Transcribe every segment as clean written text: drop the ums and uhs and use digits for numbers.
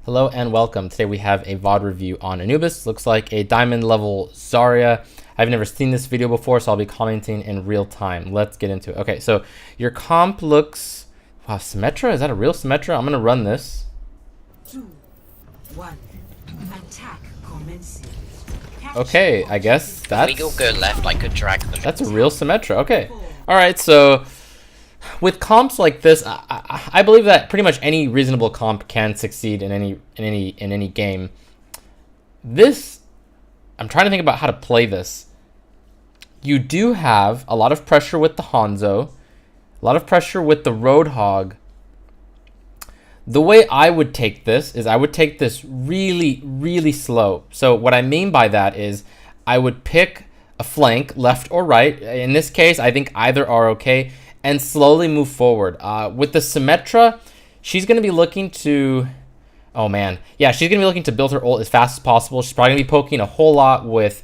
Hello and welcome. Today we have a VOD review on Anubis. Looks like a diamond level Zarya. I've never seen this video before, so I'll be commenting in real time. Let's get into it. Okay, so your comp looks... Wow, Symmetra? Is that a real Symmetra? I'm going to run this. 2, 1. Attack commencing. Okay, I guess that's... We go left, I could drag them. That's a real Symmetra. Okay. Alright, so... With comps like this, I believe that pretty much any reasonable comp can succeed in any game. This, I'm trying to think about how to play this. You do have a lot of pressure with the Hanzo, a lot of pressure with the Roadhog. The way I would take this is I would take this really, really slow. So what I mean by that is I would pick a flank, left or right. In this case, I think either are okay. And slowly move forward. With the Symmetra, she's going to be looking to... Oh, man. Yeah, she's going to be looking to build her ult as fast as possible. She's probably going to be poking a whole lot with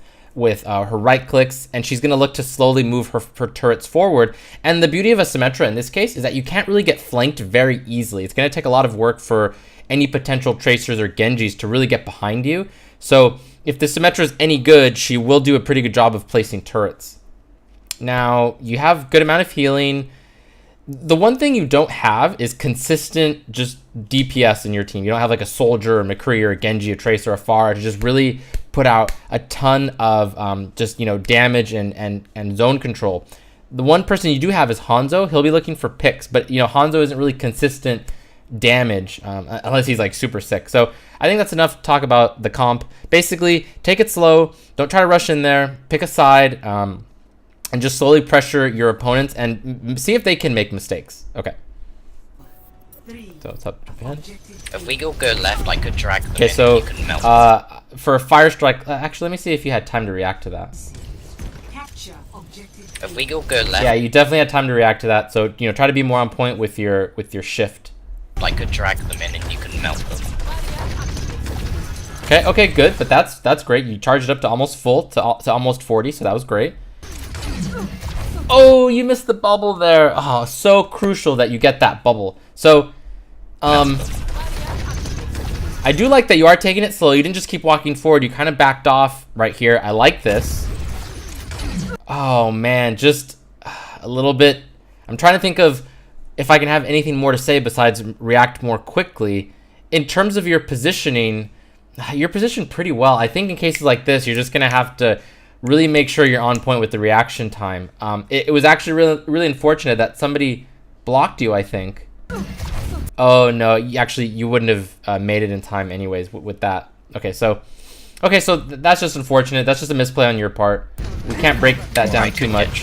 her right clicks, and she's going to look to slowly move her turrets forward. And the beauty of a Symmetra in this case is that you can't really get flanked very easily. It's going to take a lot of work for any potential Tracers or Genjis to really get behind you. So if the Symmetra is any good, she will do a pretty good job of placing turrets. Now, you have good amount of healing. The one thing you don't have is consistent just DPS in your team. You don't have like a Soldier, or McCree, or a Genji, a Tracer, or a Pharah to just really put out a ton of just, you know, damage and zone control. The one person you do have is Hanzo. He'll be looking for picks, but, you know, Hanzo isn't really consistent damage unless he's like super sick. So I think that's enough to talk about the comp. Basically, take it slow. Don't try to rush in there. Pick a side. And just slowly pressure your opponents and see if they can make mistakes. Okay. So it's up. If we go left, I could drag them. Okay, so you can melt for a fire strike, actually, let me see if you had time to react to that. If we go left, yeah, you definitely had time to react to that. So, you know, try to be more on point with your shift. I could drag them in and you can melt them. Okay, good. But that's great. You charged it up to almost full, to almost 40. So that was great. Oh, you missed the bubble there. Oh, so crucial that you get that bubble. So, I do like that you are taking it slow. You didn't just keep walking forward. You kind of backed off right here. I like this. Oh, man, just a little bit. I'm trying to think of if I can have anything more to say besides react more quickly. In terms of your positioning, you're positioned pretty well. I think in cases like this, you're just going to have to really make sure you're on point with the reaction time. It was actually really unfortunate that somebody blocked you, I think. Oh, no, you wouldn't have made it in time anyways with that. Okay, so that's just unfortunate. That's just a misplay on your part. We can't break that down too much.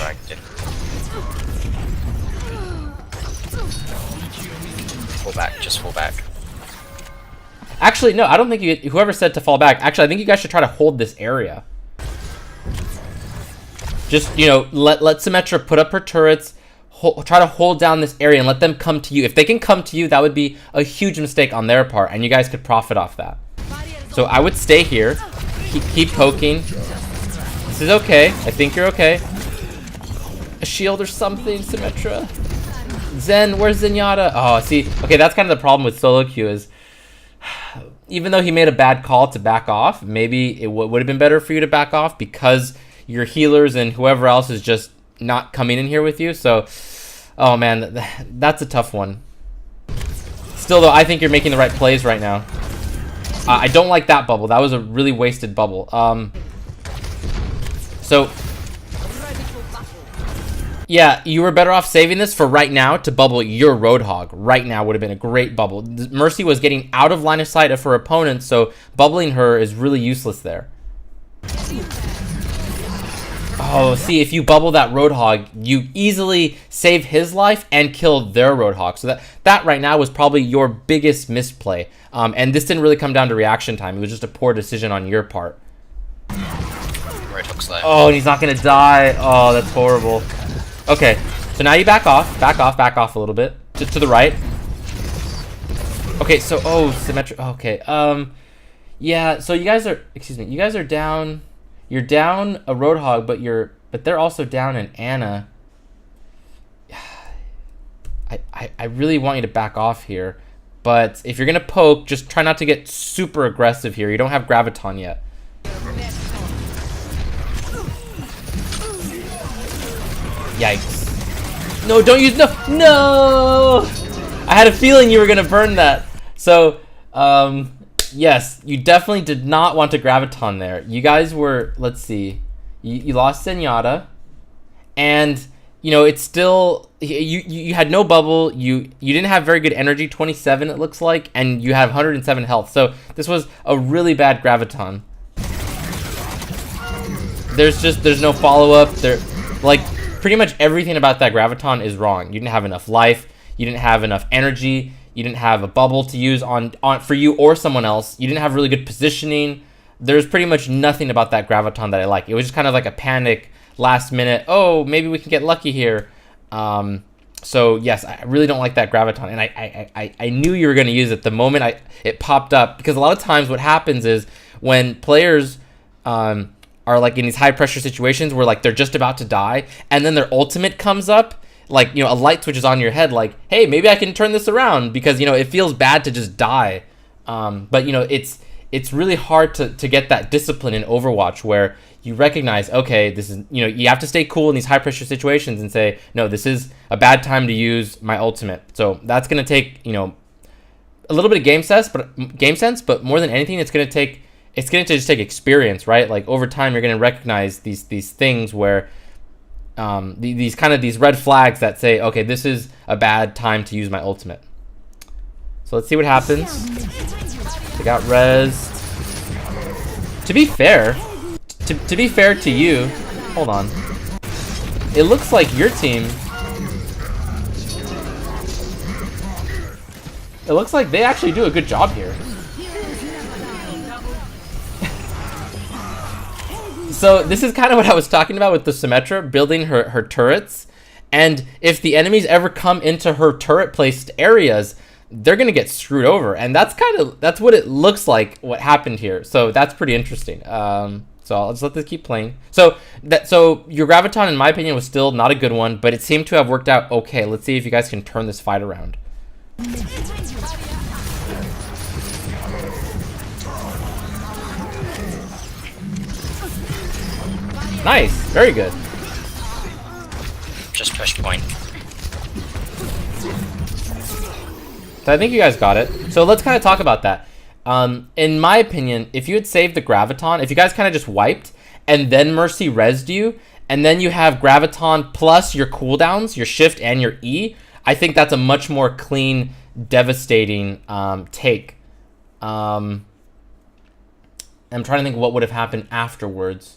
Fall back, just fall back. Actually, no, I don't think whoever said to fall back, actually, I think you guys should try to hold this area. Just, you know, let Symmetra put up her turrets, try to hold down this area and let them come to you. If they can come to you, that would be a huge mistake on their part, and you guys could profit off that. So I would stay here, keep poking. This is okay. I think you're okay. A shield or something, Symmetra. Zen, where's Zenyatta? Oh, see, okay, that's kind of the problem with solo queue is, even though he made a bad call to back off, maybe it would have been better for you to back off because your healers and whoever else is just not coming in here with you. So, oh man, that's a tough one. Still though, I think you're making the right plays right now. I don't like that bubble. That was a really wasted bubble. So, yeah, you were better off saving this for right now to bubble your Roadhog. Right now would have been a great bubble. Mercy was getting out of line of sight of her opponent, so bubbling her is really useless there. Oh, see, if you bubble that Roadhog, you easily save his life and kill their Roadhog. So that right now was probably your biggest misplay. And this didn't really come down to reaction time. It was just a poor decision on your part. Roadhog's left. Oh, and he's not going to die. Oh, that's horrible. Okay, so now you back off a little bit. To the right. Okay, so, oh, symmetric. Okay, yeah, so you guys are, excuse me, you guys are down. You're down a Roadhog, but they're also down an Ana. I really want you to back off here. But if you're gonna poke, just try not to get super aggressive here. You don't have Graviton yet. Yikes. No, don't use, no! I had a feeling you were gonna burn that. So, yes, you definitely did not want to Graviton there. You guys were, let's see, you lost Zenyatta, and you know, it's still, you had no bubble, you didn't have very good energy, 27 it looks like, and you have 107 health. So this was a really bad Graviton. There's no follow-up. Like, pretty much everything about that Graviton is wrong. You didn't have enough life, you didn't have enough energy, you didn't have a bubble to use on for you or someone else, you didn't have really good positioning. There's pretty much nothing about that Graviton that I like. It was just kind of like a panic, last minute, oh, maybe we can get lucky here. So yes, I really don't like that Graviton, and I knew you were going to use it the moment it popped up, because a lot of times what happens is when players are like in these high pressure situations where like they're just about to die, and then their ultimate comes up, like, you know, a light switch is on your head, like, hey, maybe I can turn this around, because, you know, it feels bad to just die. But you know, it's really hard to get that discipline in Overwatch where you recognize, okay, this is, you know, you have to stay cool in these high pressure situations and say, no, this is a bad time to use my ultimate. So that's going to take, you know, a little bit of game sense, but more than anything, it's going to just take experience, right? Like over time, you're going to recognize these things where these red flags that say, okay, this is a bad time to use my ultimate. So let's see what happens. They got rezzed. To be fair to you, hold on. It looks like your team, it looks like they actually do a good job here. So this is kind of what I was talking about with the Symmetra, building her turrets. And if the enemies ever come into her turret placed areas, they're gonna get screwed over. And that's what it looks like what happened here. So that's pretty interesting. So I'll just let this keep playing. So your Graviton, in my opinion, was still not a good one, but it seemed to have worked out okay. Let's see if you guys can turn this fight around. Nice, very good. Just push point. So I think you guys got it. So let's kind of talk about that. In my opinion, if you had saved the Graviton, if you guys kind of just wiped and then Mercy rezzed you, and then you have Graviton plus your cooldowns, your shift and your E, I think that's a much more clean, devastating take. I'm trying to think what would have happened afterwards.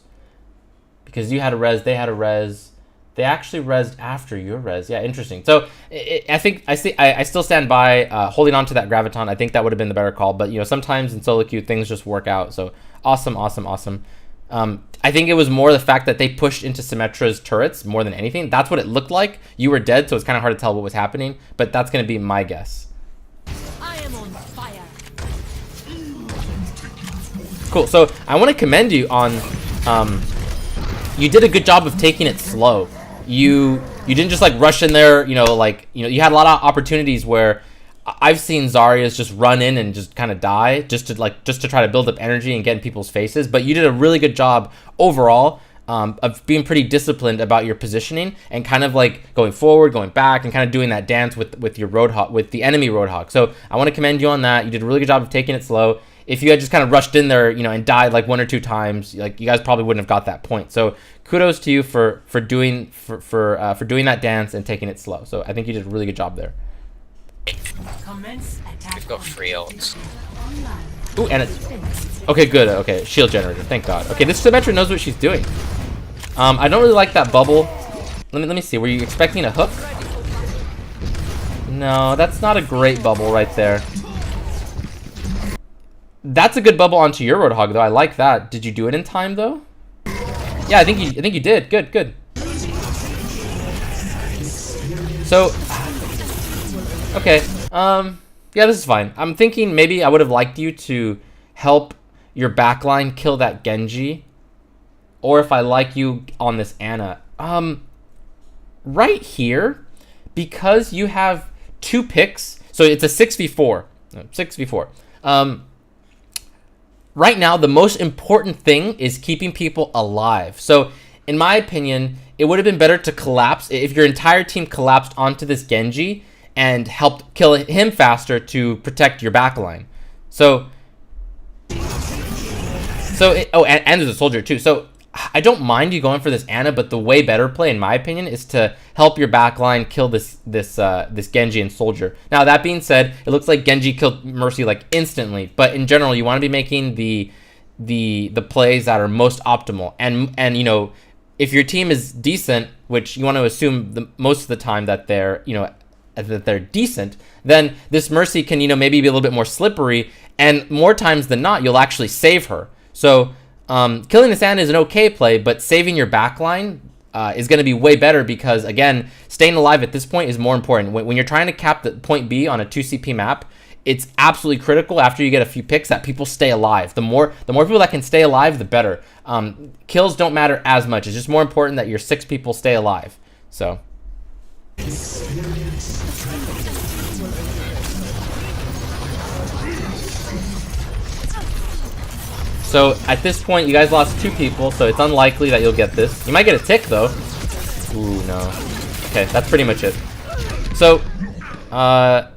Because you had a res, they had a res. They actually rezzed after your res. Yeah, interesting. So I still stand by holding on to that Graviton. I think that would have been the better call. But you know, sometimes in solo queue things just work out. So awesome. I think it was more the fact that they pushed into Symmetra's turrets more than anything. That's what it looked like. You were dead, so it's kind of hard to tell what was happening. But that's going to be my guess. I am on fire. Cool. So I want to commend you on. You did a good job of taking it slow. You didn't just like rush in there, you know, like, you know, you had a lot of opportunities where I've seen Zarya's just run in and just kind of die just to try to build up energy and get in people's faces, but you did a really good job overall of being pretty disciplined about your positioning and kind of like going forward, going back, and kind of doing that dance with your Roadhog, with the enemy Roadhog. So I want to commend you on that. You did a really good job of taking it slow. If you had just kind of rushed in there, you know, and died like 1 or 2 times, like you guys probably wouldn't have got that point. So kudos to you for doing that dance and taking it slow. So I think you did a really good job there. We've got 3 ults. Ooh, and it's okay. Good. Okay, shield generator. Thank God. Okay, this Symmetra knows what she's doing. I don't really like that bubble. Let me see. Were you expecting a hook? No, that's not a great bubble right there. That's a good bubble onto your Roadhog though. I like that. Did you do it in time though? Yeah, I think you did. Good. So, okay. Yeah, this is fine. I'm thinking maybe I would have liked you to help your backline kill that Genji, or if I like you on this Ana. Right here, because you have 2 picks, so it's a 6v4. 6v4. Right now, the most important thing is keeping people alive. So, in my opinion, it would have been better to collapse if your entire team collapsed onto this Genji and helped kill him faster to protect your backline. So, and there's a soldier too. So, I don't mind you going for this Ana, but the way better play, in my opinion, is to help your backline kill this Genji and soldier. Now, that being said, it looks like Genji killed Mercy like instantly, but in general, you want to be making the plays that are most optimal. And you know, if your team is decent, which you want to assume most of the time that they're decent, then this Mercy can, you know, maybe be a little bit more slippery, and more times than not, you'll actually save her. So killing this Ana is an okay play, but saving your backline is going to be way better because, again, staying alive at this point is more important. When you're trying to cap the point B on a 2CP map, it's absolutely critical after you get a few picks that people stay alive. The more people that can stay alive, the better. Kills don't matter as much. It's just more important that your 6 people stay alive. So. So at this point, you guys lost 2 people, so it's unlikely that you'll get this. You might get a tick, though. Ooh, no. Okay, that's pretty much it. So, I'm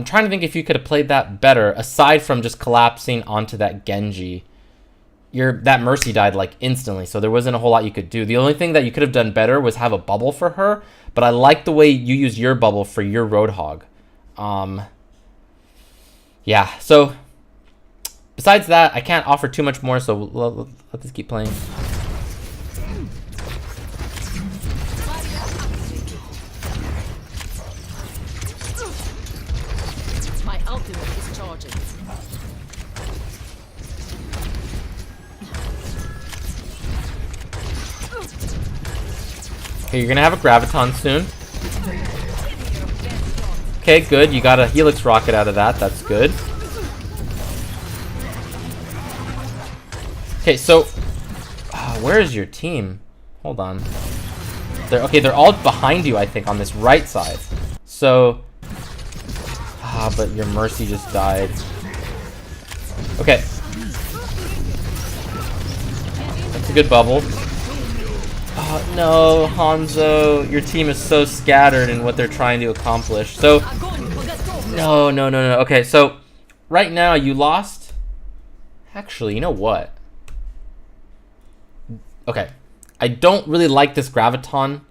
trying to think if you could have played that better, aside from just collapsing onto that Genji. That Mercy died, like, instantly, so there wasn't a whole lot you could do. The only thing that you could have done better was have a bubble for her, but I like the way you use your bubble for your Roadhog. Yeah, so besides that, I can't offer too much more, so let this keep playing. My ultimate is charging. Okay, you're gonna have a Graviton soon. Okay, good. You got a Helix Rocket out of that. That's good. Okay, so where is your team? Hold on. They're all behind you, I think, on this right side. So, but your Mercy just died. Okay. That's a good bubble. Oh, no, Hanzo, your team is so scattered in what they're trying to accomplish. So, no. Okay, so right now you lost. Actually, you know what? Okay, I don't really like this Graviton.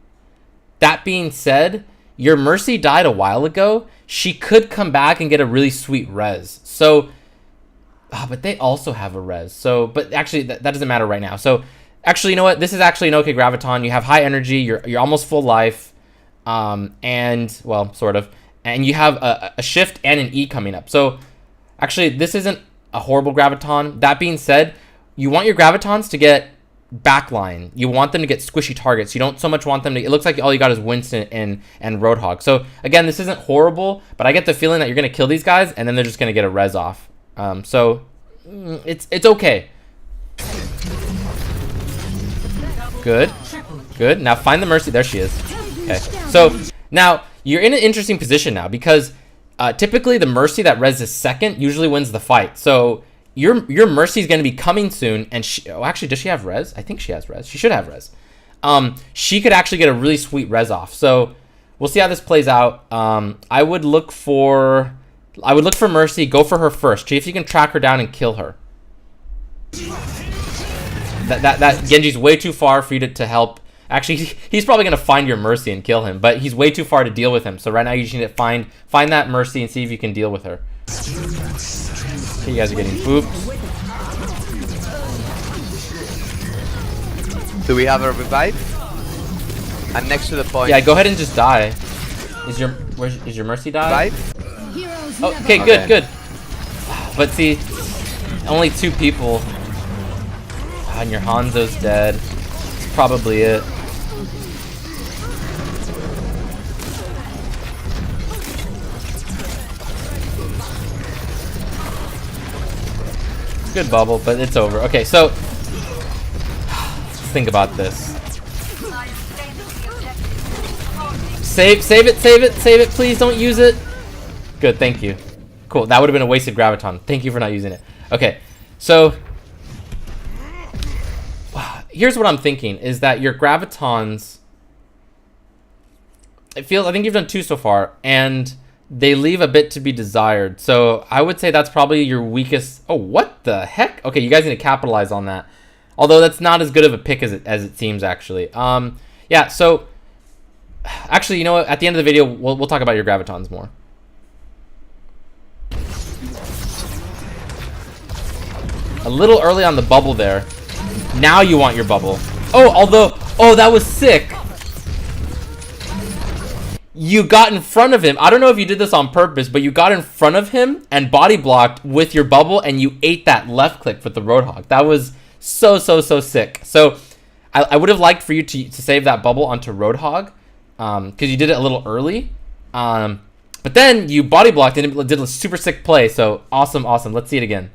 That being said, your Mercy died a while ago. She could come back and get a really sweet res. So, but they also have a res. So, but actually, that doesn't matter right now. So, actually, you know what? This is actually an okay Graviton. You have high energy. You're almost full life, and well, sort of. And you have a shift and an E coming up. So, actually, this isn't a horrible Graviton. That being said, you want your Gravitons to get backline. You want them to get squishy targets. You don't so much want them to. It looks like all you got is Winston and Roadhog. So again, this isn't horrible, but I get the feeling that you're gonna kill these guys and then they're just gonna get a res off. So it's okay. Good. Now find the Mercy. There she is. Okay. So now you're in an interesting position now because typically the Mercy that res is second usually wins the fight. So your Mercy is going to be coming soon, and actually, does she have res? I think she has res. She should have res. She could actually get a really sweet res off. So we'll see how this plays out. I would look for Mercy. Go for her first. See if you can track her down and kill her. That Genji's way too far for you to help. Actually, he's probably going to find your Mercy and kill him, but he's way too far to deal with him. So right now you just need to find that Mercy and see if you can deal with her. Okay, you guys are getting booped. Do we have a revive? I'm next to the point. Yeah, go ahead and just die. Is your Mercy die? Revive? Oh, okay, good. But see, only 2 people. And your Hanzo's dead. That's probably it. Good bubble, but it's over. Okay, so let's think about this. Save it, please don't use it. Good, thank you. Cool, that would have been a wasted graviton. Thank you for not using it. Okay, so here's what I'm thinking is that your gravitons, I think you've done 2 so far, and they leave a bit to be desired. So I would say that's probably your weakest. Oh, what the heck? Okay, you guys need to capitalize on that. Although that's not as good of a pick as it seems, actually. Yeah, so actually, you know what? At the end of the video, we'll talk about your gravitons more. A little early on the bubble there. Now you want your bubble. Oh, that was sick. You got in front of him. I don't know if you did this on purpose, but you got in front of him and body blocked with your bubble, and you ate that left click with the Roadhog. That was so sick. So I would have liked for you to save that bubble onto Roadhog, because you did it a little early. But then you body blocked and it did a super sick play. So awesome. Let's see it again.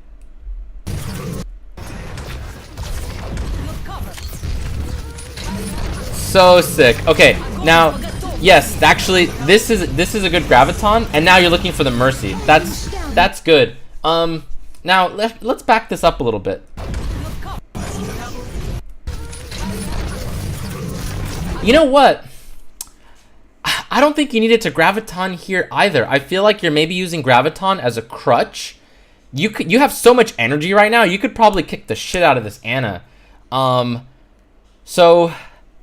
So sick. Okay, now, yes, actually, this is a good graviton, and now you're looking for the mercy. That's good. Now let's back this up a little bit. You know what? I don't think you needed to graviton here either. I feel like you're maybe using graviton as a crutch. You have so much energy right now. You could probably kick the shit out of this Anna. So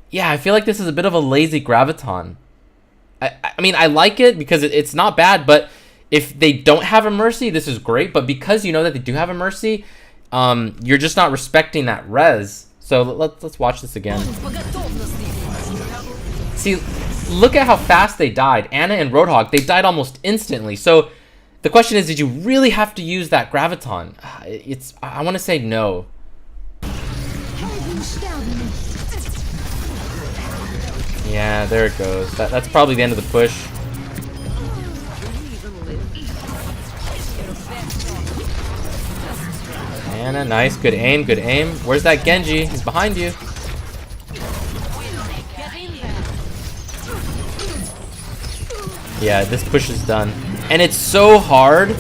yeah, I feel like this is a bit of a lazy graviton. I mean, I like it because it's not bad, but if they don't have a mercy, this is great. But because you know that they do have a mercy, you're just not respecting that res. So let's watch this again. See, look at how fast they died. Anna and Roadhog, they died almost instantly. So the question is, did you really have to use that graviton? I want to say no. Yeah, there it goes. That's probably the end of the push. Anna, nice. Good aim. Where's that Genji? He's behind you. Yeah, this push is done. And it's so hard.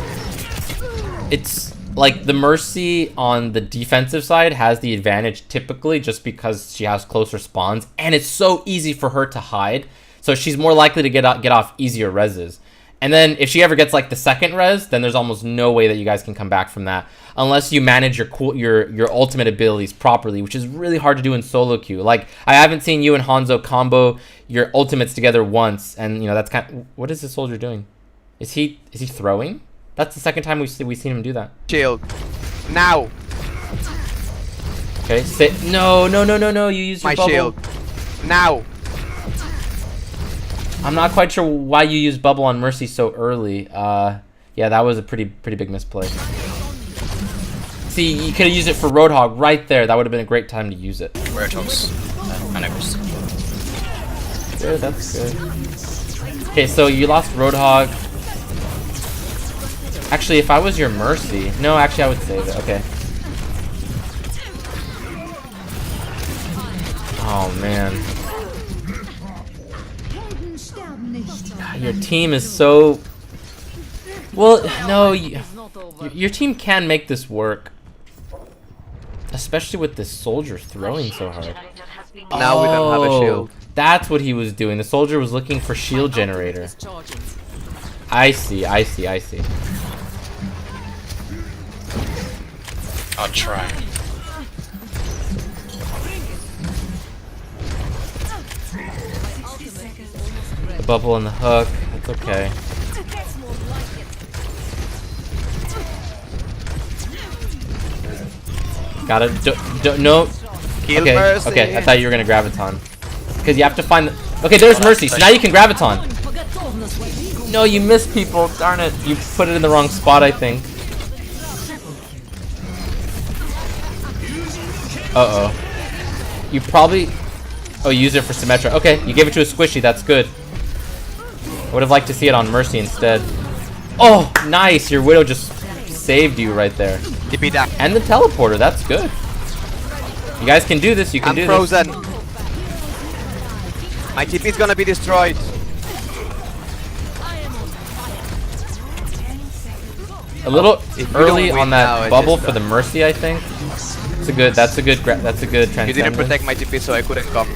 It's like the Mercy on the defensive side has the advantage typically just because she has closer spawns, and it's so easy for her to hide. So she's more likely to get off easier reses. And then if she ever gets like the second res, then there's almost no way that you guys can come back from that unless you manage your ultimate abilities properly, which is really hard to do in solo queue. Like, I haven't seen you and Hanzo combo your ultimates together once, and you know that's kind of, what is this soldier doing? Is he throwing? That's the second time we've seen him do that. Shield. Now. Okay, no, you used your My bubble. shield. Now. I'm not quite sure why you used bubble on Mercy so early. Yeah, that was a pretty big misplay. See, you could have used it for Roadhog right there. That would have been a great time to use it. Roadhog's Anubis. Good, that's good. Okay, so you lost Roadhog. Actually, if I was your Mercy... No, actually, I would save it. Okay. Oh, man. Your team is so... Well, no, your team can make this work. Especially with this soldier throwing so hard. Now we don't have a shield. That's what he was doing. The soldier was looking for shield generator. I see. I'll try. The bubble and the hook. That's okay. Got it. No. Kill Mercy. Okay. I thought you were gonna graviton. Because you have to find the... Okay, there's Mercy. So now you can graviton. No, you missed, people. Darn it. You put it in the wrong spot, I think. Uh-oh. You probably... Oh, you used it for Symmetra. Okay, you gave it to a squishy. That's good. I would have liked to see it on Mercy instead. Oh, nice. Your Widow just saved you right there. TP down. And the teleporter. That's good. You guys can do this. You can do frozen. this. My TP is gonna be destroyed. A little If you early don't on win that now, it's bubble just for the done. Mercy, I think. That's a good You didn't transcendence. protect my TP, so I couldn't come.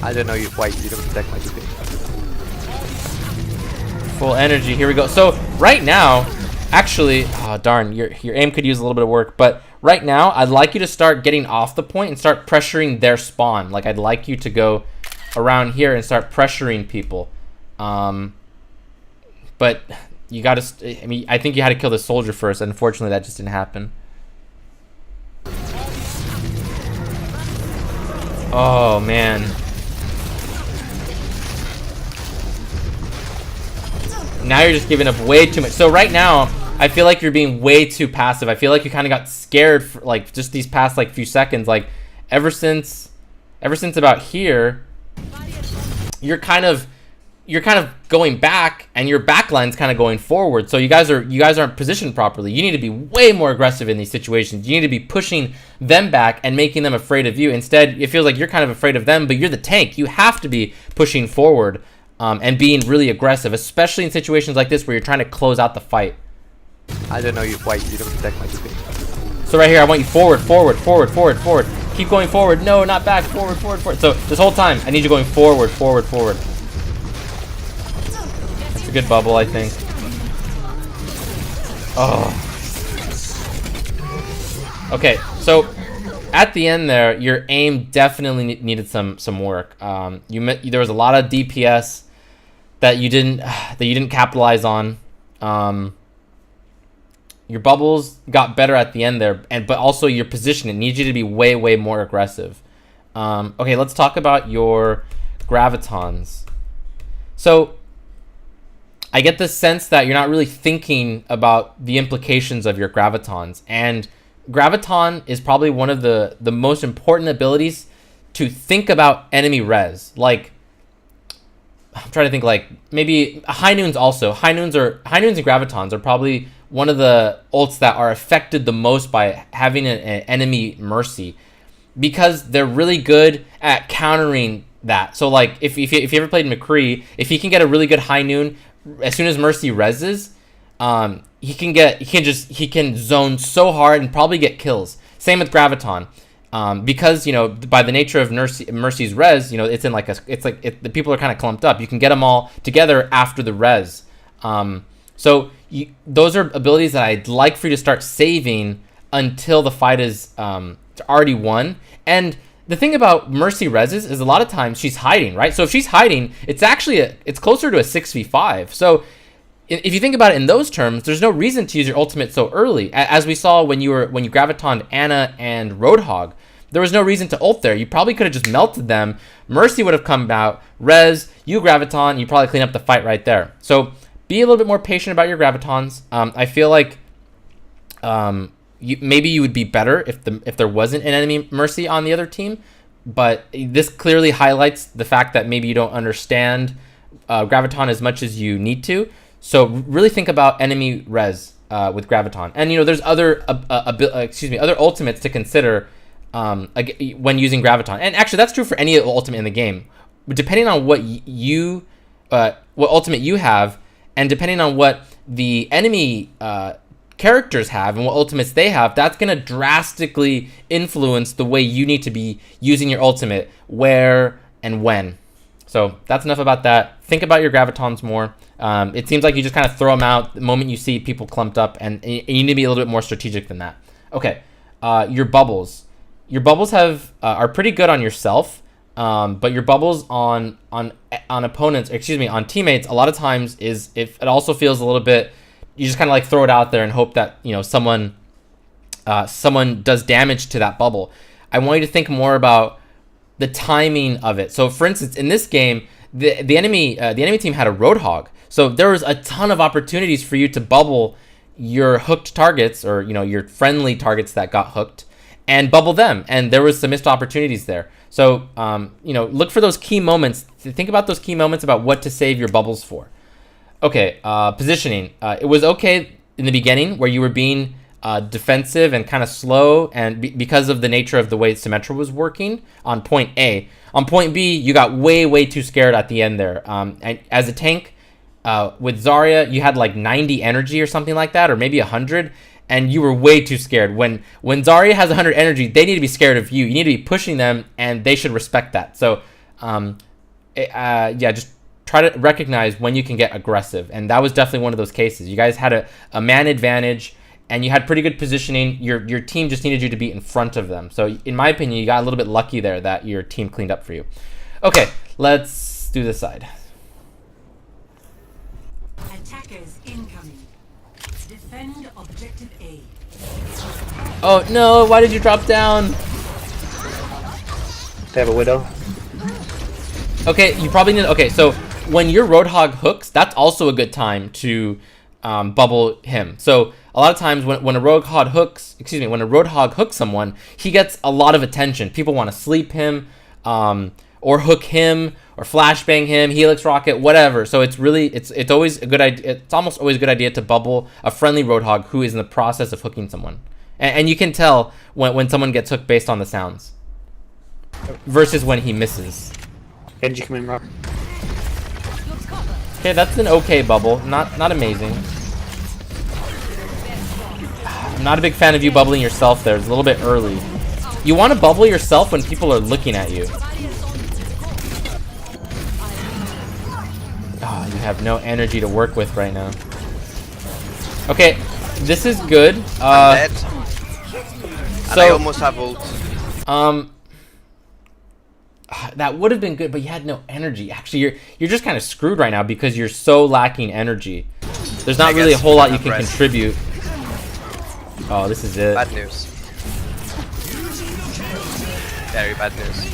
I don't know why you didn't protect my TP. Full energy. Here we go. So right now, actually, oh darn, your aim could use a little bit of work. But right now, I'd like you to start getting off the point and start pressuring their spawn. Like I'd like you to go around here and start pressuring people. But you got to. I mean, I think you had to kill the soldier first. Unfortunately, that just didn't happen. Oh man. Now you're just giving up way too much. So right now, I feel like you're being way too passive. I feel like you kind of got scared for like just these past like few seconds. Like ever since about here, you're kind of going back, and your backline's kind of going forward. So you guys aren't positioned properly. You need to be way more aggressive in these situations. You need to be pushing them back and making them afraid of you. Instead, it feels like you're kind of afraid of them, but you're the tank. You have to be pushing forward. And being really aggressive, especially in situations like this where you're trying to close out the fight. I don't know why you didn't protect my TP. So right here, I want you forward. Keep going forward. No, not back. Forward. So this whole time, I need you going forward. That's a good bubble, I think. Oh. Okay, so at the end there, your aim definitely needed some work. There was a lot of DPS that you didn't capitalize on. Your bubbles got better at the end there, but also your positioning needs you to be way more aggressive. Okay, let's talk about your gravitons. So I get the sense that you're not really thinking about the implications of your gravitons, and graviton is probably one of the most important abilities to think about enemy res. Like, I'm trying to think, like maybe high noons also. High noons and gravitons are probably one of the ults that are affected the most by having an enemy mercy, because they're really good at countering that. So like if you ever played McCree, if he can get a really good high noon, as soon as mercy reses, he can zone so hard and probably get kills. Same with graviton. Because by the nature of Mercy's res, it's in the people are kind of clumped up. You can get them all together after the res. Those are abilities that I'd like for you to start saving until the fight is already won. And the thing about Mercy reses is a lot of times she's hiding, right? So if she's hiding, it's closer to a 6v5. So if you think about it in those terms, there's no reason to use your ultimate so early. As we saw when you gravitoned Ana and Roadhog, there was no reason to ult there. You probably could have just melted them. Mercy would have come out, res, you graviton, you probably clean up the fight right there. So be a little bit more patient about your gravitons. I feel like maybe you would be better if there wasn't an enemy Mercy on the other team, but this clearly highlights the fact that maybe you don't understand graviton as much as you need to. So really think about enemy res with graviton, and there's other other ultimates to consider when using graviton. And actually, that's true for any ultimate in the game. Depending on what ultimate you have, and depending on what the enemy characters have and what ultimates they have, that's going to drastically influence the way you need to be using your ultimate, where and when. So that's enough about that. Think about your gravitons more. It seems like you just kind of throw them out the moment you see people clumped up, and you need to be a little bit more strategic than that. Okay, your bubbles. Your bubbles are pretty good on yourself, but your bubbles on opponents, on teammates, a lot of times if it also feels a little bit, you just kind of like throw it out there and hope that someone does damage to that bubble. I want you to think more about the timing of it. So for instance, in this game, the enemy team had a Roadhog, so there was a ton of opportunities for you to bubble your hooked targets, or your friendly targets that got hooked, and bubble them, and there was some missed opportunities there. So look for those key moments. Think about those key moments about what to save your bubbles for. Okay, positioning. It was okay in the beginning where you were being defensive and kind of slow, and because of the nature of the way Symmetra was working on point A. On point B, you got way too scared at the end there. And as a tank, with Zarya, you had like 90 energy or something like that, or maybe 100, and you were way too scared. When Zarya has 100 energy, they need to be scared of you. You need to be pushing them, and they should respect that. So, yeah, just try to recognize when you can get aggressive, and that was definitely one of those cases. You guys had a man advantage, and you had pretty good positioning. Your team just needed you to be in front of them. So, in my opinion, you got a little bit lucky there that your team cleaned up for you. Okay, let's do this side. Attackers incoming. Defend objective A. Oh no, why did you drop down? They have a widow. Okay, you probably need. Okay, so when your Roadhog hooks, that's also a good time to bubble him. So a lot of times when a Roadhog hooks someone, he gets a lot of attention. People want to sleep him, or hook him, or flashbang him, Helix Rocket, whatever. So it's always a good idea. It's almost always a good idea to bubble a friendly Roadhog who is in the process of hooking someone, and you can tell when someone gets hooked based on the sounds, versus when he misses. Genji come in, Rob. Okay, that's an okay bubble. Not amazing. I'm not a big fan of you bubbling yourself there. It's a little bit early. You want to bubble yourself when people are looking at you. Oh, you have no energy to work with right now. Okay, this is good. I'm dead. And I almost have ult. That would have been good, but you had no energy. Actually, you're just kind of screwed right now because you're so lacking energy. There's not really a whole lot you can contribute. Oh, this is it. Bad news. Very bad news.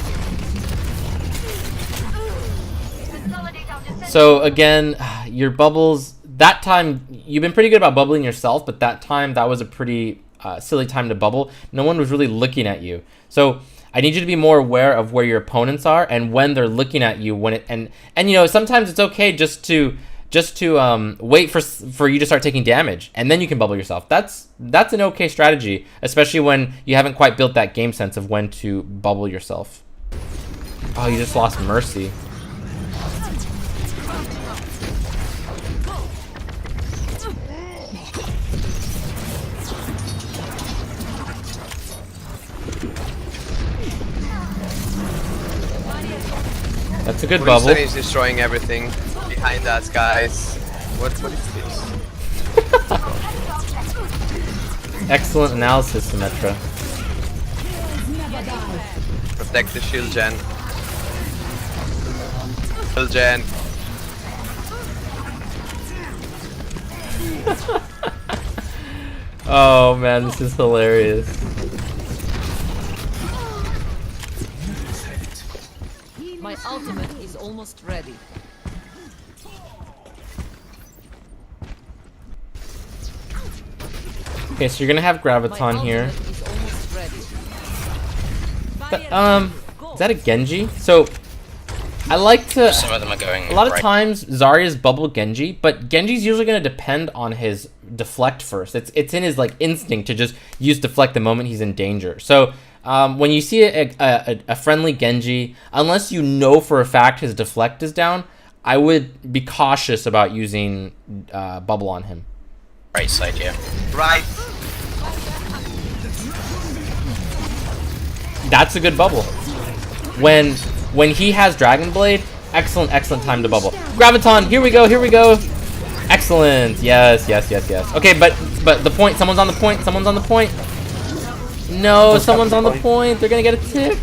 So again, your bubbles, that time, you've been pretty good about bubbling yourself, but that time, that was a pretty silly time to bubble. No one was really looking at you. So I need you to be more aware of where your opponents are and when they're looking at you. And you know, sometimes it's okay just to wait for you to start taking damage, and then you can bubble yourself. That's an okay strategy, especially when you haven't quite built that game sense of when to bubble yourself. Oh, you just lost Mercy. That's a good bubble. Is destroying everything behind us, guys. What is this? Excellent analysis, Symmetra. Protect the shield gen. Shield gen. Oh man, this is hilarious. My ultimate is almost ready. Okay, so you're gonna have Graviton here. Is almost ready. Is that a Genji? So I like to. Some of them are going. A lot of right. times Zarya's bubble Genji, but Genji's usually gonna depend on his deflect first. It's in his like instinct to just use deflect the moment he's in danger. So when you see a friendly Genji, unless you know for a fact his deflect is down, I would be cautious about using bubble on him. Right side, yeah. Right. That's a good bubble. When he has Dragon Blade, excellent time to bubble. Graviton, here we go. Excellent. Yes. Okay, but the point, someone's on the point. No, someone's on the point. They're gonna get a tick.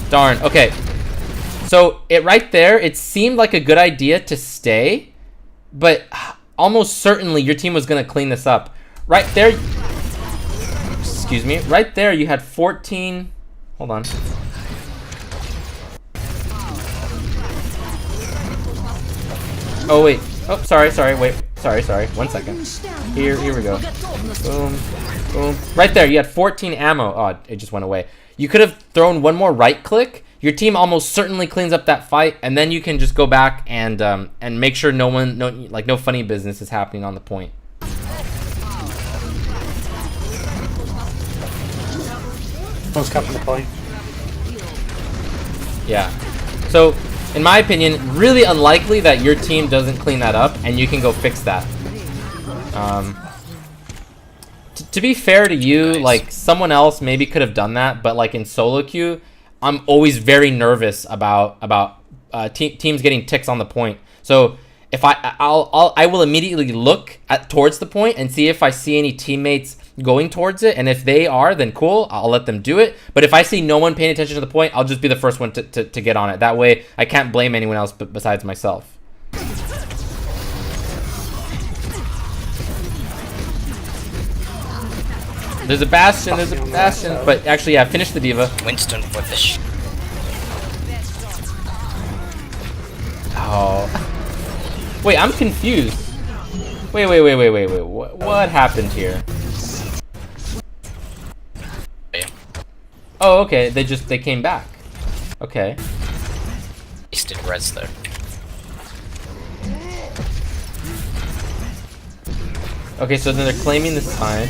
Darn. Okay. So right there, it seemed like a good idea to stay, but almost certainly your team was gonna clean this up. Right there. Excuse me. Right there, you had 14. Hold on. Oh wait. Oh, sorry. Wait. Sorry. 1 second. Here we go. Boom. Right there, you had 14 ammo. Oh, it just went away. You could have thrown one more right click. Your team almost certainly cleans up that fight, and then you can just go back and make sure no funny business is happening on the point. One's capping the point. Yeah. So in my opinion, really unlikely that your team doesn't clean that up and you can go fix that. To be fair to you, Nice. like someone else maybe could have done that, but like in solo queue, I'm always very nervous about teams getting ticks on the point. So if I will immediately look towards the point and see if I see any teammates going towards it, and if they are, then cool, I'll let them do it. But if I see no one paying attention to the point, I'll just be the first one to get on it. That way, I can't blame anyone else besides myself. There's a Bastion, but actually, yeah, finish the diva. Winston with the Oh. Wait, I'm confused. Wait. What happened here? Oh, okay. They came back. Okay. wasted res though. Okay, so then they're claiming the side.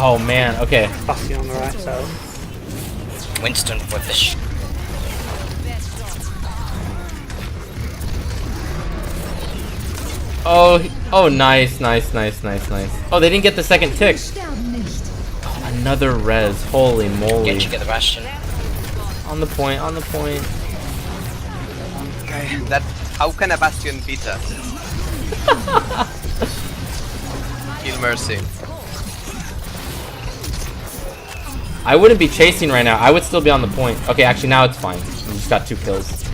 Oh man, okay. Bastion on the right side. Winston with the Oh, nice. Oh, they didn't get the second tick. Oh, another res. Holy moly. Genji get the Bastion. On the point. Okay, that how can a Bastion beat us? Kill Mercy. I wouldn't be chasing right now. I would still be on the point. Okay, actually now it's fine. We just got 2 kills.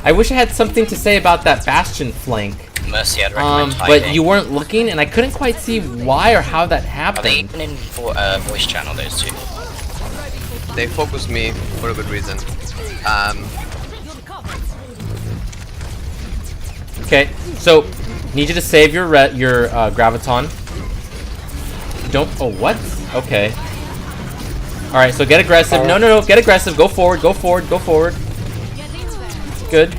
I wish I had something to say about that Bastion flank. Mercy, I'd recommend But hiding. you weren't looking, and I couldn't quite see why or how that Are they happened. even in voice channel, those two? They focused me for a good reason. Okay, so need you to save your graviton. Don't. Oh, what? Okay. All right, so get aggressive. No. Get aggressive. Go forward. Good.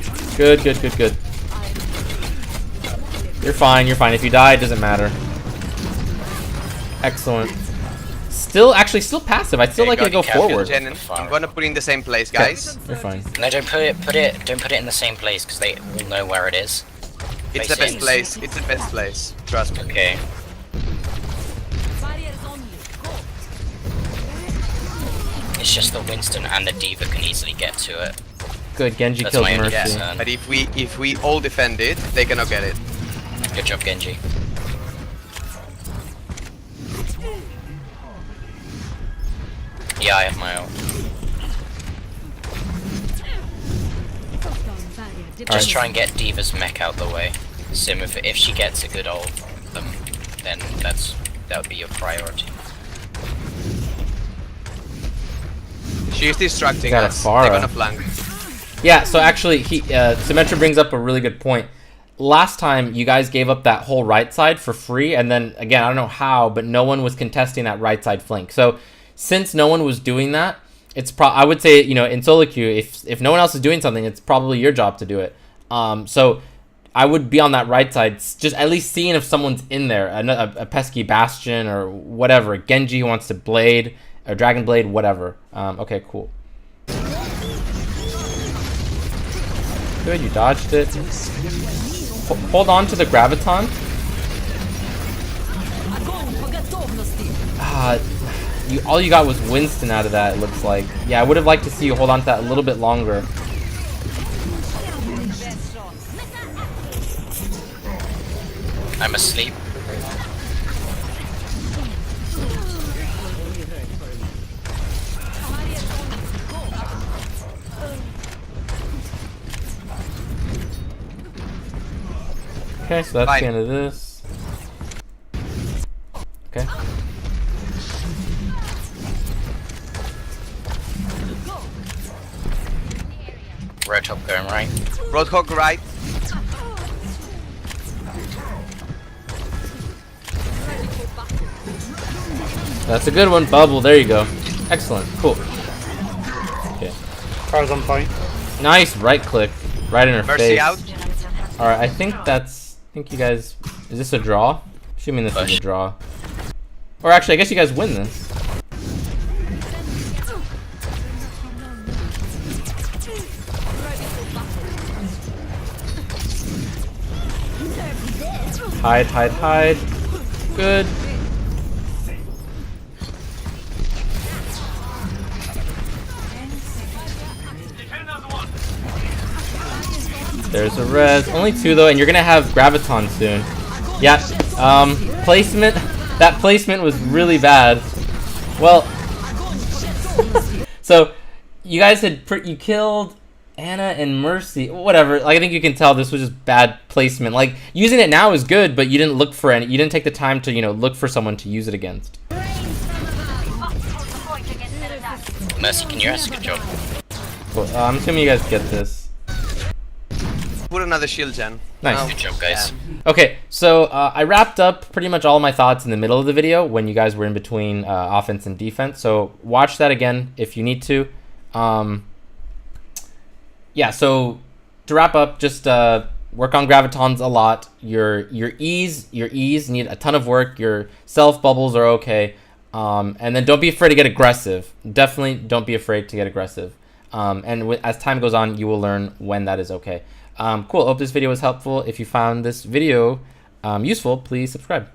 You're fine. If you die, it doesn't matter. Excellent. Still passive. I'd still like you to go forward. Jen, I'm gonna put it in the same place, guys. You're fine. No, don't put it in the same place because they all know where it is. It's the best place. It's the best place. Trust me. Okay. It's just that Winston and the D.Va can easily get to it. Good. Genji That's kills my only Mercy. concern. But if we all defend it, they cannot get it. Good job, Genji. Yeah, I have my ult. Just try and get D.Va's mech out the way. Sim, if she gets a good ult, then that would be your priority. She's distracting Got a us. Pharah. They're gonna flank. Yeah, so actually, Symmetra brings up a really good point. Last time, you guys gave up that whole right side for free, and then, again, I don't know how, but no one was contesting that right side flank. So, since no one was doing that, I would say, in solo queue, if no one else is doing something, it's probably your job to do it. So, I would be on that right side, just at least seeing if someone's in there, a pesky Bastion or whatever, Genji who wants to blade, or Dragon Blade, whatever. Okay, cool. Good, you dodged it. Hold on to the graviton. All you got was Winston out of that, it looks like. Yeah, I would have liked to see you hold on to that a little bit longer. I'm asleep. Okay, so that's Fine. the end of this. Okay. Roadhog going right. Roadhog right. That's a good one. Bubble, there you go. Excellent. Cool. Okay. Car's on point. Nice right click. Right in her Mercy face. out. Alright, I think that's think you guys... Is this a draw? Assuming this is a draw. Or actually, I guess you guys win this. Hide, hide, hide. Good. There's a res. Only 2 though, and you're gonna have Graviton soon. Yeah. Placement. That placement was really bad. Well. So, you guys had you killed Anna and Mercy. Whatever. Like, I think you can tell this was just bad placement. Like, using it now is good, but you didn't look for any. You didn't take the time to, you know, look for someone to use it against. Mercy, can you ask a job? Cool. I'm assuming you guys get this. Put another shield gen. Nice. Oh, Good job, guys. Okay, so I wrapped up pretty much all my thoughts in the middle of the video when you guys were in between offense and defense. So watch that again if you need to. Yeah, so to wrap up, just work on Gravitons a lot. Your E's need a ton of work. Your self bubbles are okay. And then don't be afraid to get aggressive. Definitely don't be afraid to get aggressive. And as time goes on, you will learn when that is okay. Cool. Hope this video was helpful. If you found this video useful, please subscribe.